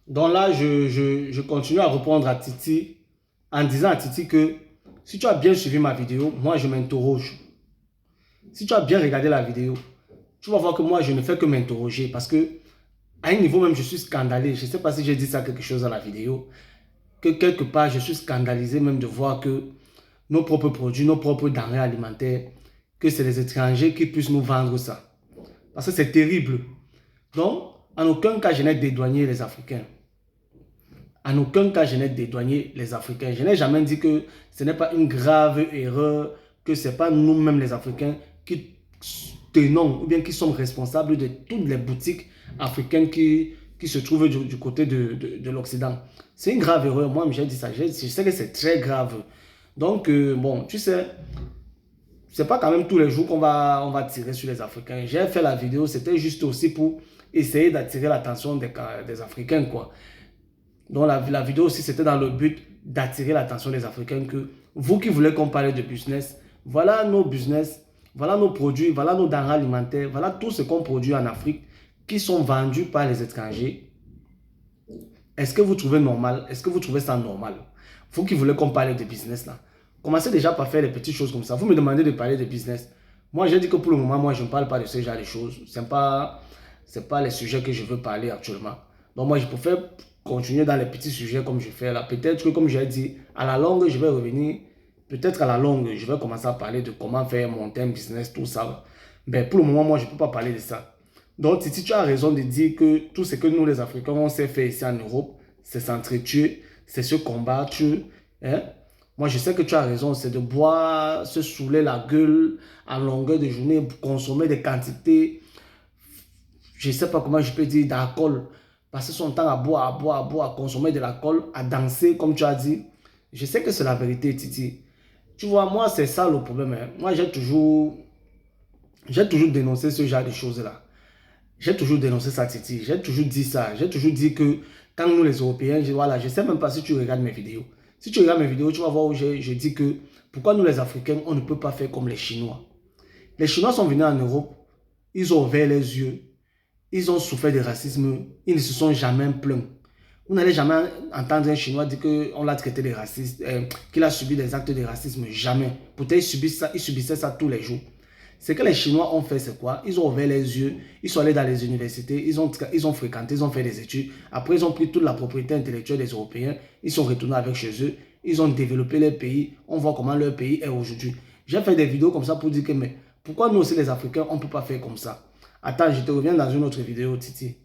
Donc là, je continue à répondre à Titi en disant à Titi que si tu as bien suivi ma vidéo, moi je m'interroge. Si tu as bien regardé la vidéo, tu vas voir que moi je ne fais que m'interroger parce que à un niveau même je suis scandalé. Je ne sais pas si j'ai dit ça quelque chose dans la vidéo, que quelque part je suis scandalisé même de voir que nos propres produits, nos propres denrées alimentaires, que c'est les étrangers qui puissent nous vendre ça. Parce que c'est terrible. Donc, en aucun cas je n'ai dédouané les Africains. En aucun cas, je n'ai dédouané les Africains. Je n'ai jamais dit que ce n'est pas une grave erreur, que ce n'est pas nous-mêmes les Africains qui tenons ou bien qui sommes responsables de toutes les boutiques africaines qui se trouvent du côté de l'Occident. C'est une grave erreur. Moi, j'ai dit ça. Je sais que c'est très grave. Donc, bon, tu sais, c'est pas quand même tous les jours on va tirer sur les Africains. J'ai fait la vidéo, c'était juste aussi pour essayer d'attirer l'attention des Africains, quoi. Donc la vidéo aussi, c'était dans le but d'attirer l'attention des Africains que vous qui voulez qu'on parle de business, voilà nos business, voilà nos produits, voilà nos denrées alimentaires, voilà tout ce qu'on produit en Afrique qui sont vendus par les étrangers. Est-ce que vous trouvez normal? Est-ce que vous trouvez ça normal? Vous qui voulez qu'on parle de business là, commencez déjà par faire des petites choses comme ça. Vous me demandez de parler de business. Moi, j'ai dit que pour le moment, moi, je ne parle pas de ce genre de choses. C'est pas les sujets que je veux parler actuellement. Donc, moi, je préfère continuer dans les petits sujets comme je fais là. Peut-être que, comme j'ai dit, à la longue, je vais revenir. Peut-être à la longue, je vais commencer à parler de comment faire monter un business, tout ça. Mais pour le moment, moi, je ne peux pas parler de ça. Donc, si tu as raison de dire que tout ce que nous, les Africains, on sait faire ici en Europe, c'est s'entretuer, c'est se combattre. Hein? Moi, je sais que tu as raison, c'est de boire, se saouler la gueule en longueur de journée, consommer des quantités, je ne sais pas comment je peux dire, d'alcool. Passer son temps à boire, à boire, à boire, à consommer de l'alcool, à danser, comme tu as dit. Je sais que c'est la vérité, Titi. Tu vois, moi, c'est ça le problème. Hein. Moi, j'ai toujours dénoncé ce genre de choses-là. J'ai toujours dénoncé ça, Titi. J'ai toujours dit ça. J'ai toujours dit que quand nous, les Européens, voilà, je ne sais même pas si tu regardes mes vidéos. Si tu regardes mes vidéos, tu vas voir où je dis que pourquoi nous, les Africains, on ne peut pas faire comme les Chinois. Les Chinois sont venus en Europe, ils ont ouvert les yeux, ils ont souffert de racisme, ils ne se sont jamais plaints. Vous n'allez jamais entendre un Chinois dire qu'on l'a traité de raciste, qu'il a subi des actes de racisme. Jamais. Pourtant, il subissait ça tous les jours. Ce que les Chinois ont fait, c'est quoi? Ils ont ouvert les yeux, ils sont allés dans les universités, ils ont fréquenté, ils ont fait des études. Après, ils ont pris toute la propriété intellectuelle des Européens, ils sont retournés avec chez eux, ils ont développé leur pays. On voit comment leur pays est aujourd'hui. J'ai fait des vidéos comme ça pour dire que, mais pourquoi nous aussi les Africains, on ne peut pas faire comme ça? Attends, je te reviens dans une autre vidéo, Titi.